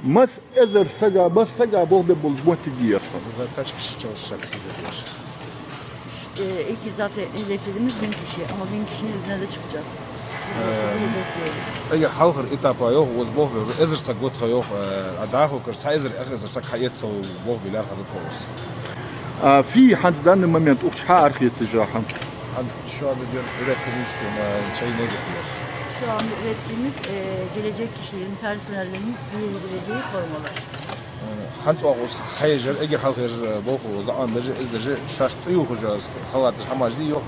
Mas ezer saga, bas saga bol be bol diyor. Burada kaç kişi çalışacak sizde diyor. İlk zaten hedeflerimiz 1000 kişi ama 1000 kişinin üzerine de çıkacağız. Hedefliyoruz. اگه حاضر ایتاپا یو وز بوه ازر سقوط یو اداه کر سایزر ازر سق حیات سو بوه بلا خدت هوس. في حزدان moment uçha arkayı ticahan. Şu anda diyor ürettiğimiz şeyi ne getiriyor? Şu anda ürettiğimiz gelecek kişilerin, personellerin giyebileceği formalar. Hant oğuz hayır ege halkır boğu oğuz da andırı izleri şaştı yok hocaz. Halatır hamajlı yok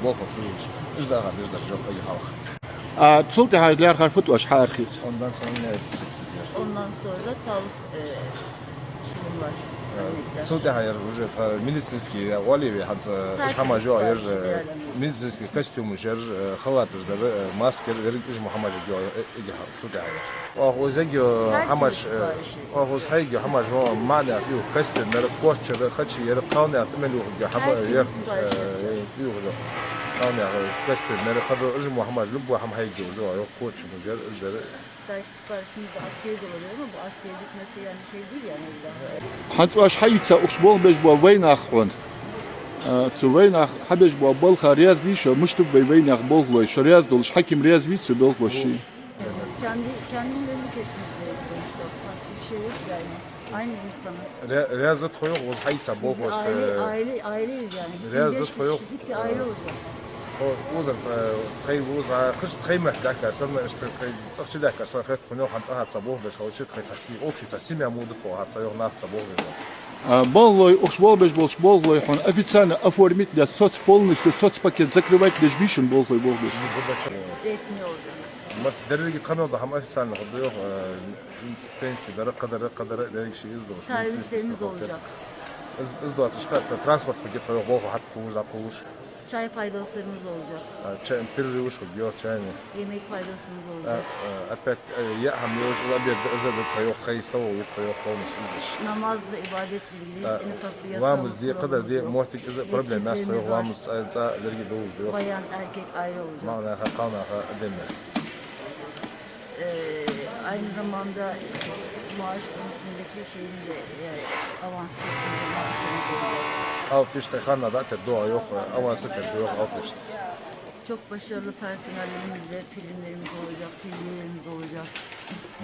boğu şu izde kadar yok ege halk. Tsulti haylar harfut uçha arkayı. Ondan sonra ne yapacağız? Ondan sonra da sağlık sunumlar. Сути hayır уже медицинский оливи хат хамажо hayır медицинский костюм жер халатır da masker verin iş Muhammed diyor ege halk sути hayır. O özegi hamaj o öz haygi hamaj o mana fiu kostüm mer koççı haçı yer qavna atmelu hamaj yer fiu qavna kostüm mer xadu iş Muhammed lubu ham haygi o koç mujer izleri Siparişimiz de askeri de oluyor ama bu askeri gitmesi yani şey değil yani. Hans was hayta usbol bej bu weynach on. Zu weynach habej bu bol khariyaz di şu müştub be weynach bol lo şuriyaz doluş hakim riyaz vi su bol lo şey. Kendilerini kesinlikle işte farklı bir şey yok yani. Aynı insanı. Riyazet koyuyor o hayta bol boş. Aileyiz yani. Riyazet koyuyor. Bir aile olacak. O da خير وزع قش قيمة ذكر سمع اشتري خير صخش ذكر صار خير كنا حنطها تصبوه بس هو شيء خير تسي أو شيء تسي معمود فوق هذا صار يغنى تصبوه بس Bol lo usbol bej bol lo hon официально оформить для соцполностью соцпакет закрывать лишь бишен bol lo bol bej. Resmi olacak. بس دري يتخانقوا ده هم أفسان خدوه بنسي ده قدر ده شيء يزدوش Servislerimiz olacak. يزدوش تشكال ترانسبورت بجيب له بوه حد كوش ده كوش Çay faydalarımız olacak. شيء بيري وش خدوه شيء Yemek faydalarımız olacak. أبد يا هم يوش وأبد إذا ده خيو خيستو ويخيو خالص Namazla ibadetle ilgili en ufak bir وامز دي yasağı قدر دي olacak. موتك إذا problem الناس Yetiştirmemiz خيو var. وامز درجة دوز Bayan erkek ayrı olacak. معنا قانا قدمنا Aynı zamanda maaş konusundaki şeyin de avans olacak. أو بيشتغل خلنا ده تدوع يوخ أول ستة دوع أو بيشتغل Çok başarılı personellerimizle filmlerimiz olacak, filmlerimiz olacak.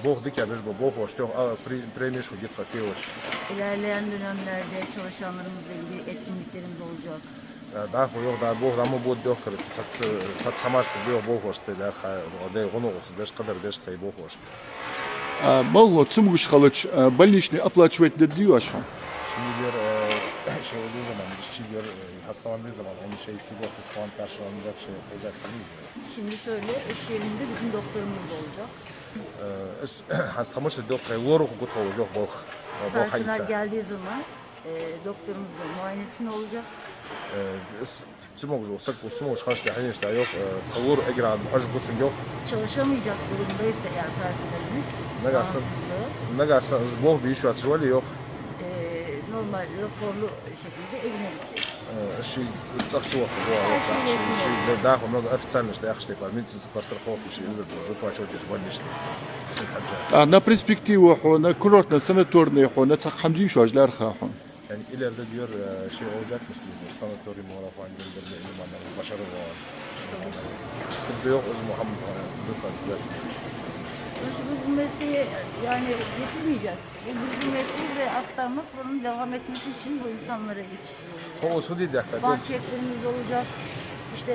بوخ ديك يا بيش بوخ واشتغل بريميش وجيت قتيوش İlerleyen dönemlerde çalışanlarımızla ilgili etkinliklerimiz olacak. ده هو يوخ ده بوخ ده مو بود دوخ كرت تتسمعش بديو بوخ واشتغل ده خا ده غنوس داش قدر داش تي بوخ واشتغل Bol lo цумгуш халыч больничный оплачивать de diyor şu. Şimdi diyor şey olduğu zaman işçi diyor hastalandığı zaman onun şey sigortasından karşılanacak şey olacak değil mi? Şimdi şöyle, iş yerinde bütün doktorumuz da olacak. Hastamış da doktor yoruq gutu yok bol bol hayısa. Personel geldiği zaman doktorumuz da muayenesinde olacak. Tümok jo sak usumok xaş da hiniş da yok tavur egran haj gusun yok. Çalışamayacak durumdaysa eğer personelimiz, Nagasın zboh bir iş atışvali yok. normal raporlu şekilde evine gidecek. Şey takçı vakti bu yok. Şey daha onu da официально что я хочу типа медицинский страховку şey выплачивать эти больничные. Na perspektivu na kurortna sanatorni na hamdi şu ajlar khahon. Yani ileride diyor şey olacak mı sizin sanatoryum olarak falan gönderme imanların başarı var. Tıbbı yok o Muhammed lütfen. Bu mesleği yani getirmeyeceğiz. Bu bizim mesleği ve aktarmak bunun devam etmesi için bu insanlara yetiştiriyoruz. O sudi de hakikaten. Bank şeflerimiz olacak, işte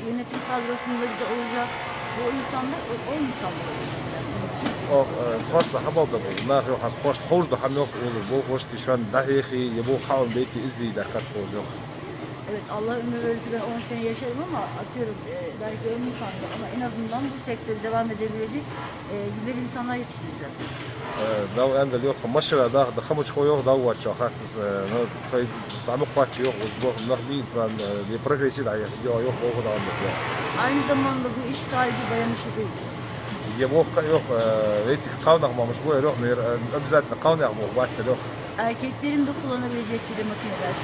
yönetim kadrosunda da olacak. Bu insanlar o insanlar olacak. O farsa habab da bu. Nar yok has post hoş da ham yok olur. Bu hoş ki şu an dahi ya bu havun beyti izli de kat yok. Evet Allah ömür verirse ben 10 sene yaşarım ama atıyorum belki ömrüm kaldı ama en azından bu sektörde devam edebilecek güzel insanlar yetiştireceğiz. Da anda yok maşra da xamuç koyuyor da var çok hatsız. No kay tamam kaç yok bu nahli ben bir progresi da yok o kadar yok. Aynı zamanda bu iş sahibi dayanışı değil. Ya bu yok etik kavnamamış bu yok mer özellikle kavnamıyor bahçe yok. Erkeklerin de kullanabileceği çile makineler.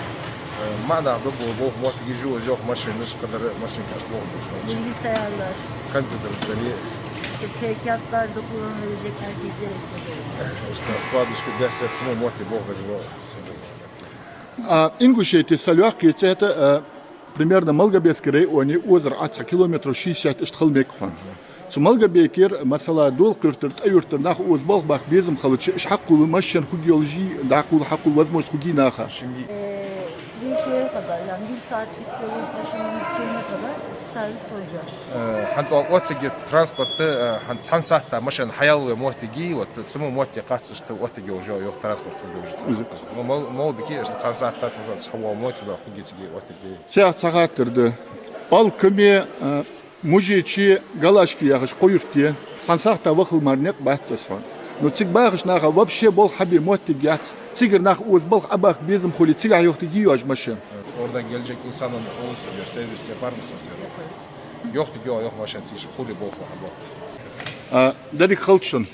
Ma'da bu muhakkik yok maşin kadar maşin kaç bu. Bilgisayarlar. Computer İşte sevkiyatlarda kullanılabilecek erkekler ekliyor. Işte складочка для самого моти бога живого. Ингушетия Салюахки это примерно Малгобекский районе озеро от километров 60 штхалмекхан. Цу Малгобекер масала дол кыртырт аюртыр нах озбал бах безим халычы иш хаккулы машин хугиолжи дакул хаккул возможность хуги наха. Bir şeye kadar yani bir saat çift yolu taşımanın şeyine kadar servis koyacağız. Ханц оттиги транспорты хан цансахта машин хаялы мотиги вот саму моти качество оттиги уже yok транспорт уже. Мол бики işte цансахта хава моти да хугитиги оттиги. Сяқ сағаттырды. Ал көме мужичи галашки яғыш қойыртте. Сансақта вақыл марнек бәтсесфан. Но цик бағыш наға вообще бол хаби мотти гяц. Цигір нақ өз бол абақ безім холи циг айоқты гиюаж машин. Oradan gelecek insanın olursa diyor, servis yapar mısınız diyor. Yok diyor, yok машин, тише, хули бог вам. Дадик халчын.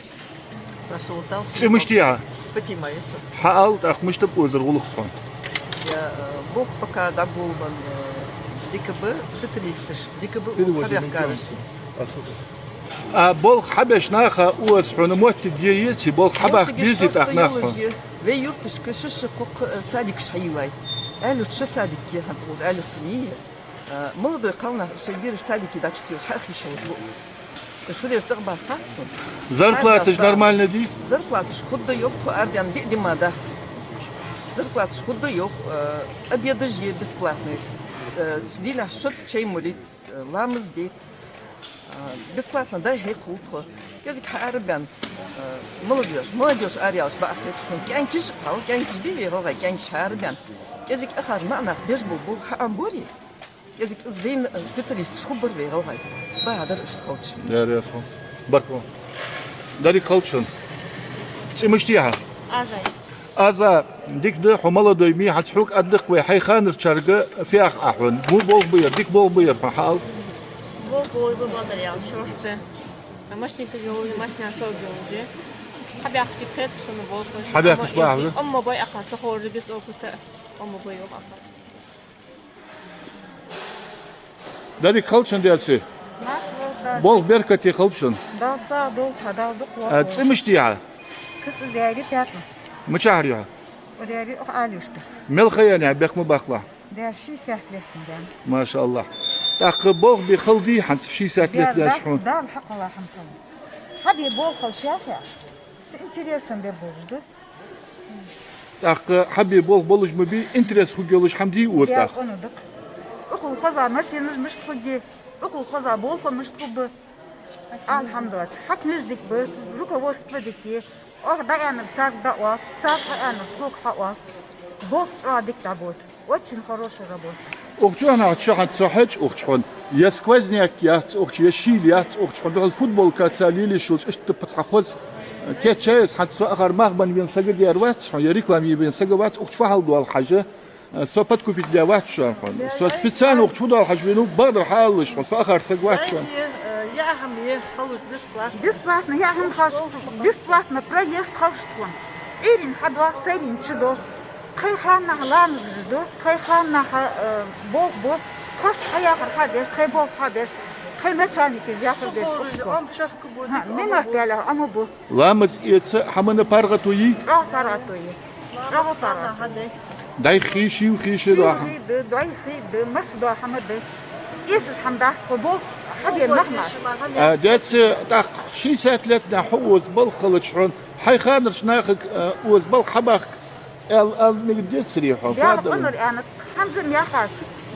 Цимышти яға. Понимаете. Хаал тақмыштып өзір ғылықпан. Я Бог пока догулман ДКБ специалистыш. ДКБ узхабяхкарыш. Бол хабеш наха уаз хунумотти гиети бол хабах бизит ахнаха. Ve yurt dışı kışışı kok sadik şayıvay. Әлі ши садикке ханцуд әлі тни. Молодой қална шейбир садики да чтиёш хахишо. Что дер тагба факсон. Зарплата ж нормально ди? Зарплата ж худда ёк по ардян видимо да. Зарплата ж худда ёк. Обеды же бесплатные. Сидила шот чай молит ламыз дейт. Бесплатно дай хей култхо. Кезик харбян. Молодежь аряш ба ахлетсон. Кянкиш хал кянкиш биви рога кянкиш харбян. Кезик ахар маънах беш бул хаамбори. Кезик звен специалист шхубр ве рога. Бадар иштхолч. Ja, der ist so. Bakma. Da die Kaltschen. Цимыштиха. Azay. Аза дик ده حمالة دويمي حتحوك أدق وحي خانر شرقة في أخ أحون مو بول بير ديك بول بير فحال. Bu boyu babadır ya, şortu. Maşinka yolu, maşina sorduğunca. Habyak dikkat şunu bol. Habyak iş bağlı. Ama boy akası hordu biz okusa. Ama boy yok akası. Da die Kaltschen dersi. Bol berkati Kaltschen. Dalsa dol çadaldık. цимыштиха. Kız değeri piyatma. مشاهريها. O değeri o alıştı. ملخياني عبيك مباخلة. Değer şi sertlesinden. ما شاء الله. تاق بول بخلدي حنت شي ساتلت Değer شحون. dal hak Allah hamdolsun. Hadi bol kal şafa. Интересно be boldu. تاق حبي بولج مبي انترس خوجلش حمدي Değer وستاق. onudık. Okul kazanmış yenilmiş tugi. Okul kazan bol konuş tugi. Alhamdulillah. Hak nizdik bu. Rukovodstvo dikti. Orada yani сак дава, сак yani çok hava. Бог радик работает. Очень хорошая работа. أختنا هتشحن صحج أختشون يسكوزنيك يات أخت يشيل يات أختشون ده الفوتبول كاتساليلي شوز إيش تبتخخوز كاتشايس حتى آخر مغبن بين سجد يروات يريكلام يبين سجوات أخت فهل دول حاجة سوبت كوفيد جوات شون سو سبيتسان أخت فدول حاجة بينو بدر حالش آخر سجوات شون Ya hamle halut besplat. Бесплатно, я вам хаш. Бесплатно проезд халштон. Ирин хадва серин чидо. Хайхан нахлам ждо. Хайхан нах бог. Хаш хаягар хадеш, хай бог хадеш. Хай начальник яхар деш. Am şafkı bu. Мен ахтяла, ама бу. لامز إيتس حمنا بارغتوي Трах таратои. Трах тарат. Hadi. داي خيشي وخيشي راح Дай хи, масда хамад. إيش حمداس قبول. حدي المحمر. دات تاق شي ساتلت نحوز بالخلط شحون حي خانر شناخك وز بالخبخ ال نقدر تسريحه Я онор ана хамзым яхас.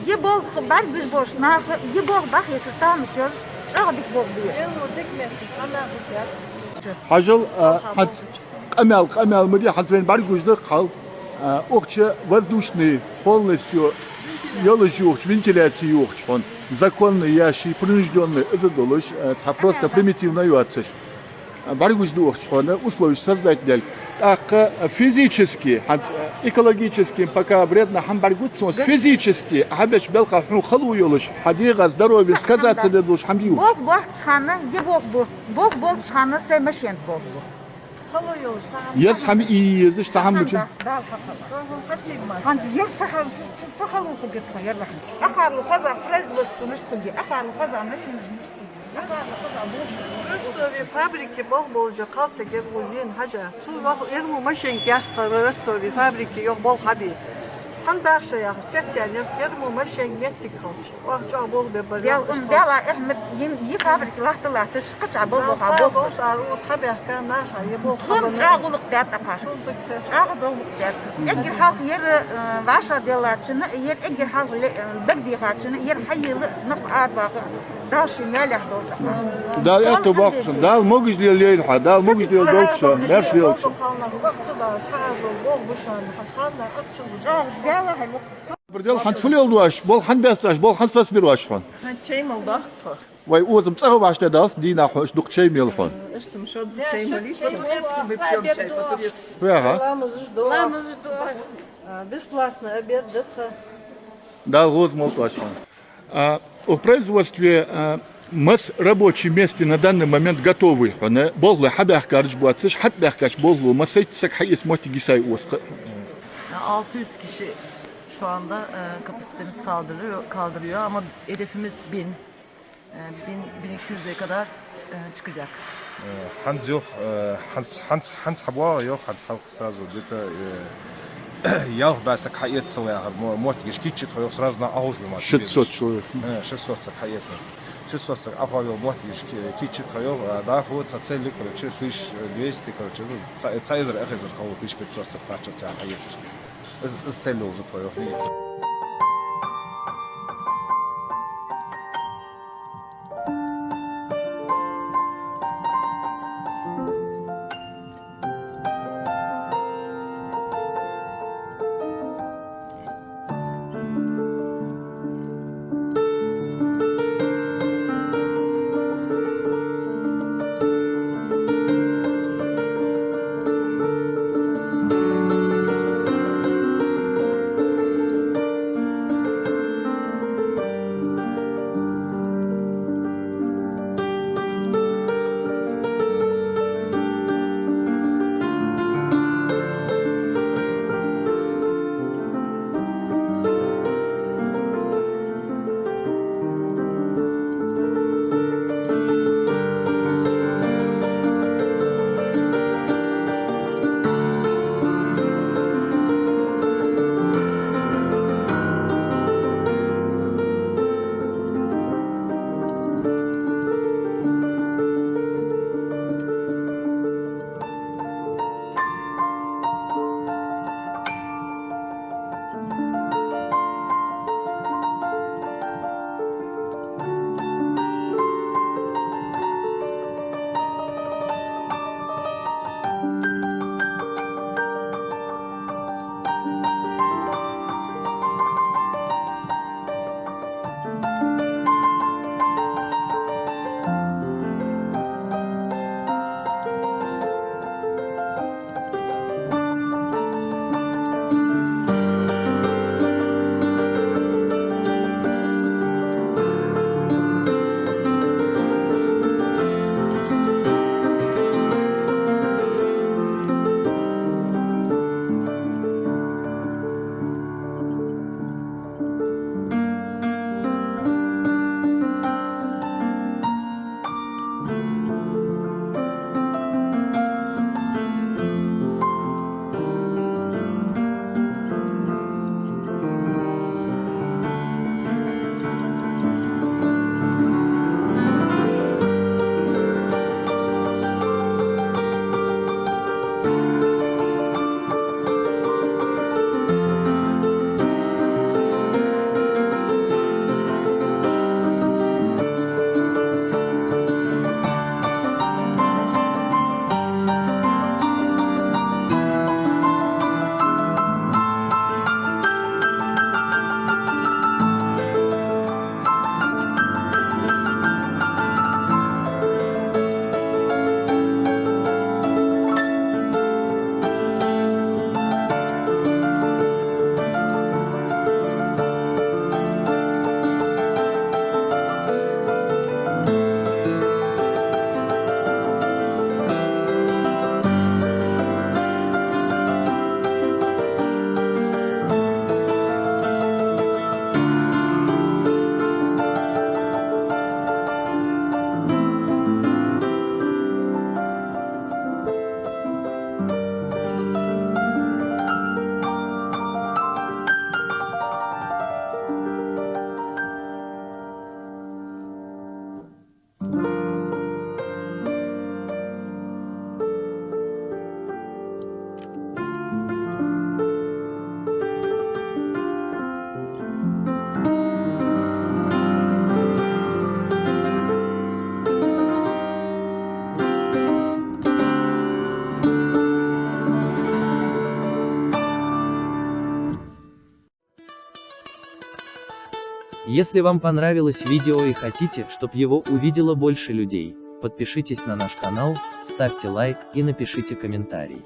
Ебол бар биш бош нах ебол бах есстам шор. Чага бик бог бир. حجل حد قمل مدي حد بين برجوج دقال أختي وزدوشني полностью يلجوش вентиляцию شحون законно ящий принужденный это долож просто примитивно юацеш баргуж дух шхона условия создать дель так физически экологически пока вредно хамбаргутсос физически хабеш белха хлу юлыш хадига здоровье сказать тебе душ хамбию Бог чхана бог чхана се машин бог. يس حم يزش تحمل Ханз я фахалу хубитха يلا. أخر خزا производство مش تجي أخر خزا ماشي. أخر خزا بو. Restovi fabriki bol bolca kalsa gel bu yen haca. Su vah ermu maşen gasta restovi fabriki yok bol habi. Handa şey ya sertçen ermu maşen yetti kalç. Vah çok bol be bari. Ya dela Ahmet yi fabrik lahtılahtı kaça bol Sağ bol. bol darus habahka na haye bol Hım çağılık dert akar. Çağı doluk dert. Egir halk yer vaşa delaçını yer egir halk begdi haçını yer hayılı nıf arbağı. Daşı meleh doldu. Da это бахсын. Да, могуш делать, да, могуш делать долго. Мерш делать. Bol bu şu an. Hanna akçıl. Çağı dela haylık. Предел хан фулел дуаш, бол хан бесаш, бол хан сас бирваш хан. Чеймал да? Вай узым цага башта дас, дина хош дук чей мел хан. Что что чеймали, по-турецки мы пьем чай по-турецки. Вяга. Ламыз бесплатно обед дыха. Да, гоз мол дуаш хан. О производстве мы рабочие места на данный момент готовы. Боллы хабах карж буатсыш, хатбах каш боллу, масайтсак хайес моти гисай осқа. 600 kişi şu anda kapasitemiz kaldırıyor ama hedefimiz 1000. 1200'e kadar çıkacak. Hans yok, Hans Habwa yok, Hans halk sразу где-то я баса кайет целая, мот гешкичи, то yok сразу на аузу мат. 600 человек. 600 кайет. 600 ахвал мот гешкичи, то yok, да, вот цели, короче, 1200, короче, цайзер эхезер хау 1500 кача кайет. Цели уже то yok. Если вам понравилось видео и хотите, чтобы его увидело больше людей, подпишитесь на наш канал, ставьте лайк и напишите комментарий.